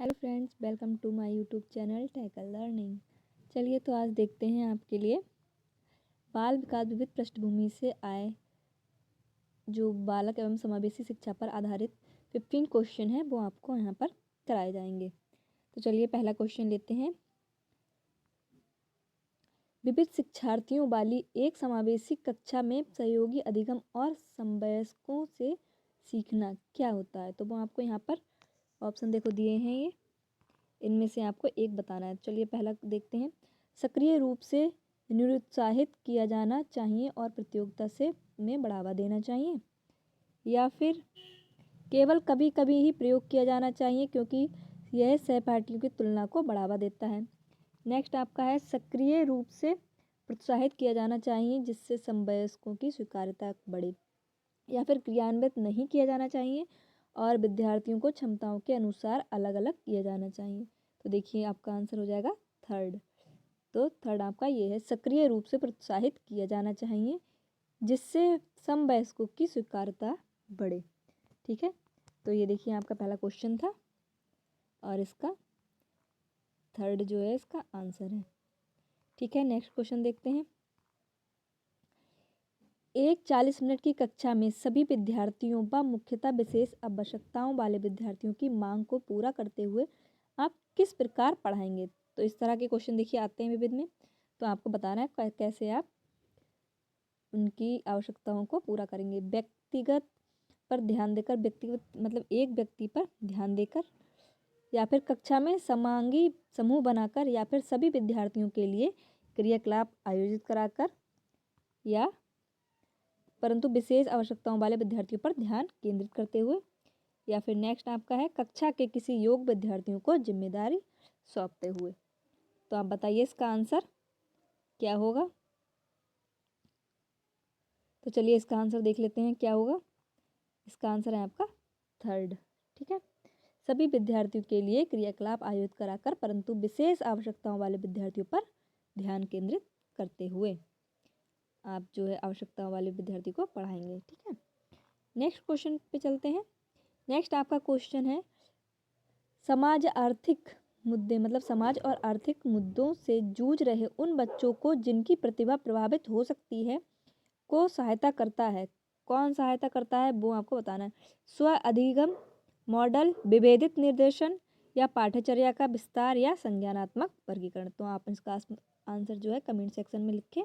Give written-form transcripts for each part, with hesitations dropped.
Hello friends, welcome to my YouTube channel tackle learning. चलिए तो आज देखते हैं आपके लिए बाल विकास विविध पृष्ठभूमि से आए जो बालक एवं समावेशी शिक्षा पर आधारित 15 क्वेश्चन है वो आपको यहाँ पर कराए जाएंगे। तो चलिए पहला क्वेश्चन लेते हैं। विविध शिक्षार्थियों वाली एक समावेशी कक्षा में सहयोगी अधिगम और समवयस्कों से सीखना क्या होता है। तो वो आपको यहाँ पर ऑप्शन देखो दिए हैं, ये इनमें से आपको एक बताना है। चलिए पहला देखते हैं। सक्रिय रूप से निरुत्साहित किया जाना चाहिए और प्रतियोगिता से में बढ़ावा देना चाहिए, या फिर केवल कभी कभी ही प्रयोग किया जाना चाहिए क्योंकि यह सहपाठियों की तुलना को बढ़ावा देता है। नेक्स्ट आपका है सक्रिय रूप से प्रोत्साहित किया जाना चाहिए जिससे समवयस्कों की स्वीकार्यता बढ़े, या फिर क्रियान्वित नहीं किया जाना चाहिए और विद्यार्थियों को क्षमताओं के अनुसार अलग अलग किया जाना चाहिए। तो देखिए आपका आंसर हो जाएगा थर्ड। तो थर्ड आपका ये है, सक्रिय रूप से प्रोत्साहित किया जाना चाहिए जिससे समवयस्कों की स्वीकार्यता बढ़े। ठीक है, तो ये देखिए आपका पहला क्वेश्चन था और इसका थर्ड जो है इसका आंसर है। ठीक है, नेक्स्ट क्वेश्चन देखते हैं। एक 40 मिनट की कक्षा में सभी विद्यार्थियों व मुख्यतः विशेष आवश्यकताओं वाले विद्यार्थियों की मांग को पूरा करते हुए आप किस प्रकार पढ़ाएंगे। तो इस तरह के क्वेश्चन देखिए आते हैं विविध में, तो आपको बताना है कैसे आप उनकी आवश्यकताओं को पूरा करेंगे। व्यक्तिगत पर ध्यान देकर, व्यक्तिगत मतलब एक व्यक्ति पर ध्यान देकर, या फिर कक्षा में समांगी समूह बनाकर, या फिर सभी विद्यार्थियों के लिए क्रियाकलाप आयोजित कराकर, या परंतु विशेष आवश्यकताओं वाले विद्यार्थियों पर ध्यान केंद्रित करते हुए, या फिर नेक्स्ट आपका है कक्षा के किसी योग्य विद्यार्थियों को जिम्मेदारी सौंपते हुए। तो आप बताइए इसका आंसर क्या होगा। तो चलिए इसका आंसर देख लेते हैं क्या होगा। इसका आंसर है आपका थर्ड। ठीक है, सभी विद्यार्थियों के लिए क्रियाकलाप आयोजित कराकर परंतु विशेष आवश्यकताओं वाले विद्यार्थियों पर ध्यान केंद्रित करते हुए आप जो है आवश्यकताओं वाले विद्यार्थी को पढ़ाएंगे। ठीक है, नेक्स्ट क्वेश्चन पे चलते हैं। नेक्स्ट आपका क्वेश्चन है, समाज आर्थिक मुद्दे मतलब समाज और आर्थिक मुद्दों से जूझ रहे उन बच्चों को जिनकी प्रतिभा प्रभावित हो सकती है को सहायता करता है। कौन सहायता करता है वो आपको बताना है। स्व अधिगम मॉडल, विभेदित निर्देशन, या पाठ्यचर्या का विस्तार, या संज्ञानात्मक वर्गीकरण। तो आप इसका आंसर जो है कमेंट सेक्शन में लिखें।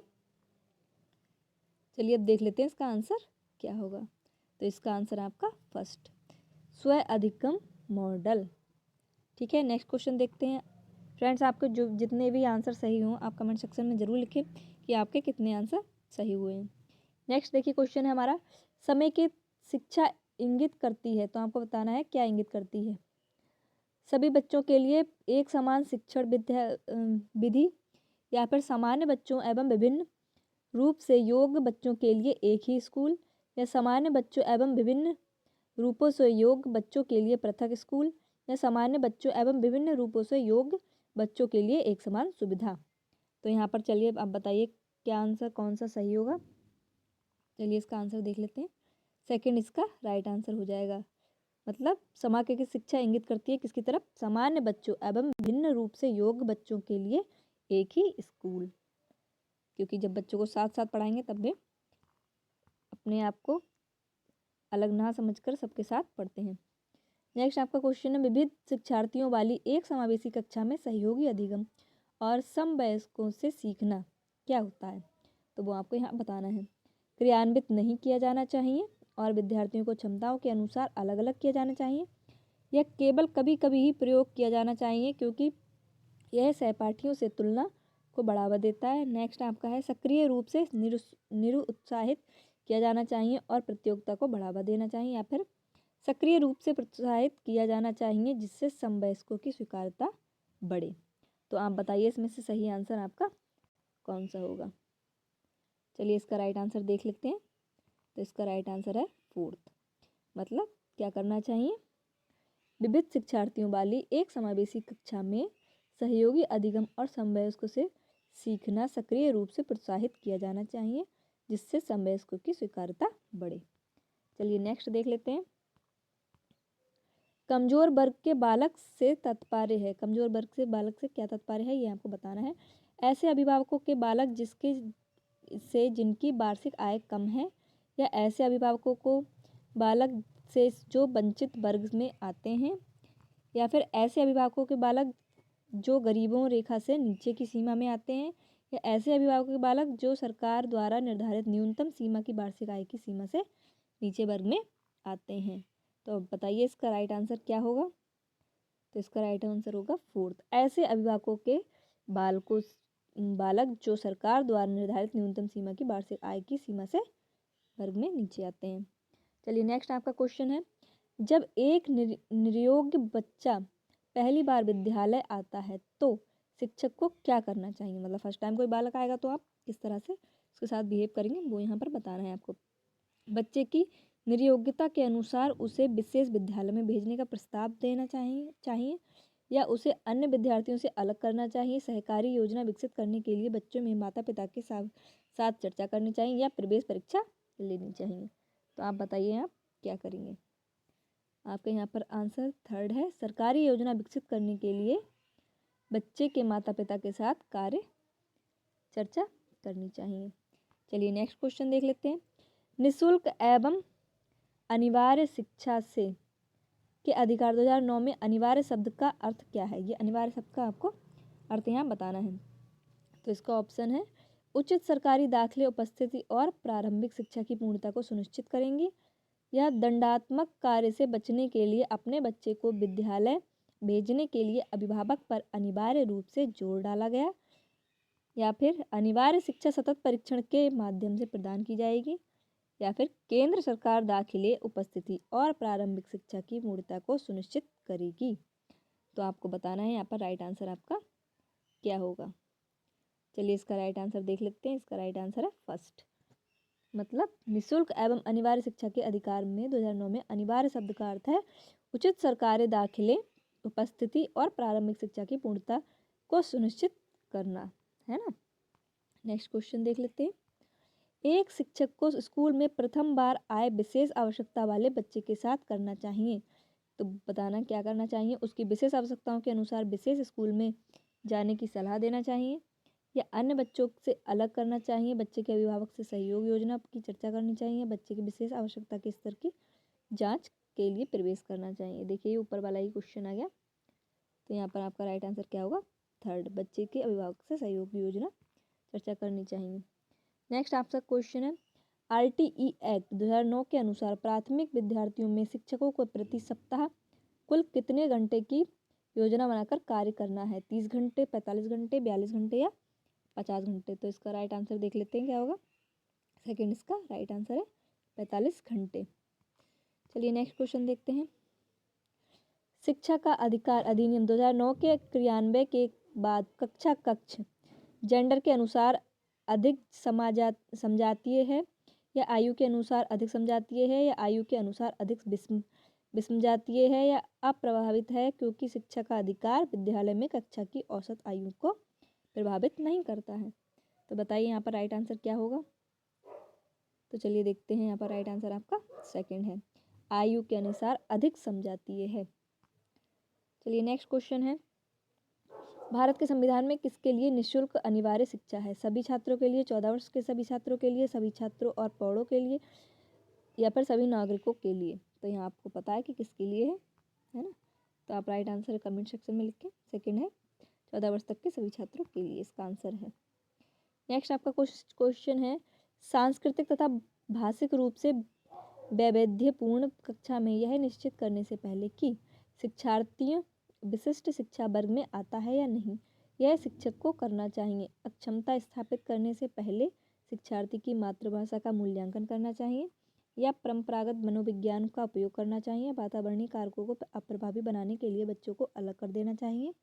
चलिए अब देख लेते हैं इसका आंसर क्या होगा। तो इसका आंसर आपका फर्स्ट, स्व अधिगम मॉडल। ठीक है, नेक्स्ट क्वेश्चन देखते हैं। फ्रेंड्स आपके जो जितने भी आंसर सही हों आप कमेंट सेक्शन में ज़रूर लिखें कि आपके कितने आंसर सही हुए हैं। नेक्स्ट देखिए क्वेश्चन है हमारा, समय की शिक्षा इंगित करती है। तो आपको बताना है क्या इंगित करती है। सभी बच्चों के लिए एक समान शिक्षण विधि, या फिर सामान्य बच्चों एवं विभिन्न रूप से योग्य बच्चों के लिए एक ही स्कूल, या सामान्य बच्चों एवं विभिन्न रूपों से योग्य बच्चों के लिए पृथक स्कूल, या सामान्य बच्चों एवं विभिन्न रूपों से योग्य बच्चों के लिए एक समान सुविधा। तो यहाँ पर चलिए आप बताइए क्या आंसर कौन सा सही होगा। चलिए इसका आंसर देख लेते हैं। सेकंड इसका राइट आंसर हो जाएगा। मतलब समाज की शिक्षा इंगित करती है किसकी तरफ, सामान्य बच्चों एवं भिन्न रूप से योग्य बच्चों के लिए एक ही स्कूल, क्योंकि जब बच्चों को साथ साथ पढ़ाएंगे तब वे अपने आप को अलग ना समझकर सबके साथ पढ़ते हैं। नेक्स्ट आपका क्वेश्चन है, विविध शिक्षार्थियों वाली एक समावेशी कक्षा में सहयोगी अधिगम और समवयस्कों से सीखना क्या होता है। तो वो आपको यहाँ बताना है। क्रियान्वित नहीं किया जाना चाहिए और विद्यार्थियों को क्षमताओं के अनुसार अलग अलग किया जाना चाहिए, यह केवल कभी कभी ही प्रयोग किया जाना चाहिए क्योंकि यह सहपाठियों से तुलना को बढ़ावा देता है। नेक्स्ट आपका है, सक्रिय रूप से निरुत्साहित किया जाना चाहिए और प्रतियोगिता को बढ़ावा देना चाहिए, या फिर सक्रिय रूप से प्रोत्साहित किया जाना चाहिए जिससे समवयस्कों की स्वीकार्यता बढ़े। तो आप बताइए इसमें से सही आंसर आपका कौन सा होगा। चलिए इसका राइट आंसर देख लेते हैं। तो इसका राइट आंसर है फोर्थ। मतलब क्या करना चाहिए, विविध शिक्षार्थियों वाली एक समावेशी कक्षा में सहयोगी अधिगम और समवयस्कों से सीखना सक्रिय रूप से प्रोत्साहित किया जाना चाहिए जिससे समवयस्कों की स्वीकार्यता बढ़े। चलिए नेक्स्ट देख लेते हैं। कमजोर वर्ग के बालक से तात्पर्य है, कमजोर वर्ग से बालक से क्या तात्पर्य है ये आपको बताना है। ऐसे अभिभावकों के बालक जिनकी वार्षिक आय कम है, या ऐसे अभिभावकों को बालक से जो वंचित वर्ग में आते हैं, या फिर ऐसे अभिभावकों के बालक जो गरीबों रेखा से नीचे की सीमा में आते हैं, या ऐसे अभिभावकों के बालक जो सरकार द्वारा निर्धारित न्यूनतम सीमा की वार्षिक आय की सीमा से नीचे वर्ग में आते हैं। तो अब बताइए इसका राइट आंसर क्या होगा। तो इसका राइट आंसर होगा फोर्थ, ऐसे अभिभावकों के बालक जो सरकार द्वारा निर्धारित न्यूनतम सीमा की वार्षिक आय की सीमा से वर्ग में नीचे आते हैं। चलिए नेक्स्ट आपका क्वेश्चन है, जब एक निरयोग्य बच्चा पहली बार विद्यालय आता है तो शिक्षक को क्या करना चाहिए। मतलब फर्स्ट टाइम कोई बालक आएगा तो आप किस तरह से उसके साथ बिहेव करेंगे वो यहाँ पर बताना है आपको। बच्चे की निर्योग्यता के अनुसार उसे विशेष विद्यालय में भेजने का प्रस्ताव देना चाहिए या उसे अन्य विद्यार्थियों से अलग करना चाहिए। सहकारी योजना विकसित करने के लिए बच्चों में माता पिता के साथ चर्चा करनी चाहिए या प्रवेश परीक्षा लेनी चाहिए। तो आप बताइए आप क्या करेंगे। आपके यहाँ पर आंसर थर्ड है, सरकारी योजना विकसित करने के लिए बच्चे के माता पिता के साथ चर्चा करनी चाहिए। चलिए नेक्स्ट क्वेश्चन देख लेते हैं, निःशुल्क एवं अनिवार्य शिक्षा से के अधिकार 2009 में अनिवार्य शब्द का अर्थ क्या है। ये अनिवार्य शब्द का आपको अर्थ यहाँ बताना है। तो इसका ऑप्शन है, उचित सरकारी दाखिले, उपस्थिति और प्रारंभिक शिक्षा की पूर्णता को सुनिश्चित करेंगे, या दंडात्मक कार्य से बचने के लिए अपने बच्चे को विद्यालय भेजने के लिए अभिभावक पर अनिवार्य रूप से जोर डाला गया, या फिर अनिवार्य शिक्षा सतत परीक्षण के माध्यम से प्रदान की जाएगी, या फिर केंद्र सरकार दाखिले, उपस्थिति और प्रारंभिक शिक्षा की पूर्णता को सुनिश्चित करेगी। तो आपको बताना है यहाँ पर राइट आंसर आपका क्या होगा। चलिए इसका राइट आंसर देख लेते हैं। इसका राइट आंसर है फर्स्ट, मतलब निःशुल्क एवं अनिवार्य शिक्षा के अधिकार में 2009 में अनिवार्य शब्द का अर्थ है उचित सरकारी दाखिले, उपस्थिति और प्रारंभिक शिक्षा की पूर्णता को सुनिश्चित करना, है ना। नेक्स्ट क्वेश्चन देख लेते हैं, एक शिक्षक को स्कूल में प्रथम बार आए विशेष आवश्यकता वाले बच्चे के साथ करना चाहिए। तो बताना क्या करना चाहिए। उसकी विशेष आवश्यकताओं के अनुसार विशेष स्कूल में जाने की सलाह देना चाहिए, या अन्य बच्चों से अलग करना चाहिए, बच्चे के अभिभावक से सहयोग योजना की चर्चा करनी चाहिए, बच्चे की विशेष आवश्यकता के स्तर की जांच के लिए प्रवेश करना चाहिए। देखिए ये ऊपर वाला ही क्वेश्चन आ गया। तो यहाँ पर आपका राइट आंसर क्या होगा, थर्ड, बच्चे के अभिभावक से सहयोग की योजना चर्चा करनी चाहिए। नेक्स्ट आपका क्वेश्चन है, RTE एक्ट 2009 के अनुसार प्राथमिक विद्यार्थियों में शिक्षकों को प्रति सप्ताह कुल कितने घंटे की योजना बनाकर कार्य करना है। 30 घंटे, 45 घंटे, 42 घंटे या 50 घंटे। तो इसका राइट आंसर देख लेते हैं क्या होगा। सेकंड इसका राइट आंसर है 45 घंटे। चलिए नेक्स्ट क्वेश्चन देखते हैं, शिक्षा का अधिकार अधिनियम 2009 के क्रियान्वयन के बाद कक्षा कक्ष जेंडर के अनुसार अधिक समजातीय है, या आयु के अनुसार अधिक समजातीय है, या आयु के अनुसार अधिक विषमजातीय है, या अप्रभावित है, क्योंकि शिक्षा का अधिकार विद्यालय में कक्षा की औसत आयु को प्रभावित नहीं करता है। तो बताइए यहाँ पर राइट आंसर क्या होगा। तो चलिए देखते हैं, यहाँ पर राइट आंसर आपका सेकंड है, आयु के अनुसार अधिक समजातीय है। चलिए नेक्स्ट क्वेश्चन है, भारत के संविधान में किसके लिए निःशुल्क अनिवार्य शिक्षा है। सभी छात्रों के लिए, 14 वर्ष के सभी छात्रों के लिए, सभी छात्रों और प्रौढ़ों के लिए, या फिर सभी नागरिकों के लिए। तो यहाँ आपको पता है कि किसके लिए है ना। तो आप राइट आंसर कमेंट सेक्शन में लिखें। सेकंड है 14 वर्ष तक के सभी छात्रों के लिए इसका आंसर है। नेक्स्ट आपका क्वेश्चन है, सांस्कृतिक तथा भाषिक रूप से वैविध्यपूर्ण कक्षा में यह निश्चित करने से पहले कि शिक्षार्थी विशिष्ट शिक्षा वर्ग में आता है या नहीं, यह शिक्षक को करना चाहिए। अक्षमता स्थापित करने से पहले शिक्षार्थी की मातृभाषा का मूल्यांकन करना चाहिए, या परंपरागत मनोविज्ञान का उपयोग करना चाहिए, वातावरणीय कारकों को अप्रभावी बनाने के लिए बच्चों को अलग कर देना चाहिए,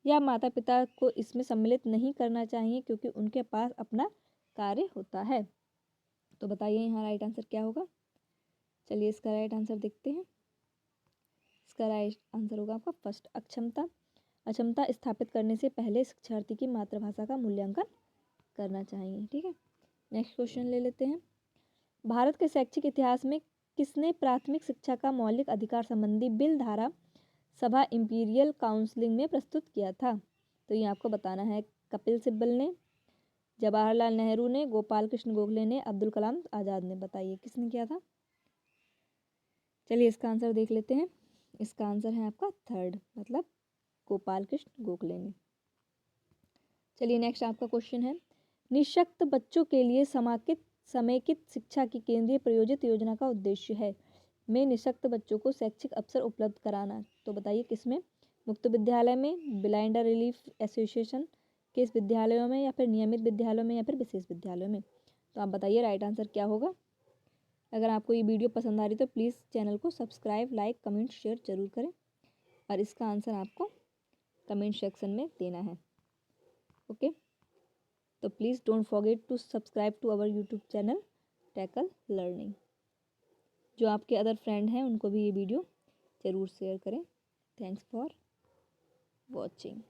या माता पिता को इसमें सम्मिलित नहीं करना चाहिए क्योंकि उनके पास अपना कार्य होता है। तो बताइए यहाँ राइट आंसर क्या होगा। चलिए इसका राइट आंसर देखते हैं। इसका राइट आंसर होगा आपका फर्स्ट, अक्षमता स्थापित करने से पहले शिक्षार्थी की मातृभाषा का मूल्यांकन करना चाहिए। ठीक है, नेक्स्ट क्वेश्चन ले लेते हैं, भारत के शैक्षिक इतिहास में किसने प्राथमिक शिक्षा का मौलिक अधिकार संबंधी बिल धारा सभा इंपीरियल काउंसिलिंग में प्रस्तुत किया था? तो ये आपको बताना है। कपिल सिब्बल ने, जवाहरलाल नेहरू ने, गोपाल कृष्ण गोखले ने, अब्दुल कलाम आज़ाद ने। बताइए किसने किया था? चलिए इसका आंसर देख लेते हैं। इसका आंसर है आपका थर्ड, मतलब गोपाल कृष्ण गोखले ने। चलिए नेक्स्ट आपका क्वेश्चन है, निःशक्त बच्चों के लिए समेकित शिक्षा की केंद्रीय प्रायोजित योजना का उद्देश्य है में निःशक्त बच्चों को शैक्षिक अवसर उपलब्ध कराना। तो बताइए किसमें? मुक्त विद्यालय में, ब्लाइंड रिलीफ एसोसिएशन के विद्यालयों में, या फिर नियमित विद्यालयों में, या फिर विशेष विद्यालयों में। तो आप बताइए राइट आंसर क्या होगा। अगर आपको ये वीडियो पसंद आ रही तो प्लीज़ चैनल को सब्सक्राइब, लाइक, कमेंट, शेयर जरूर करें और इसका आंसर आपको कमेंट सेक्शन में देना है। ओके, तो please don't forget to subscribe to our YouTube channel tackle learning. जो आपके अदर फ्रेंड हैं उनको भी ये वीडियो ज़रूर शेयर करें। Thanks for watching.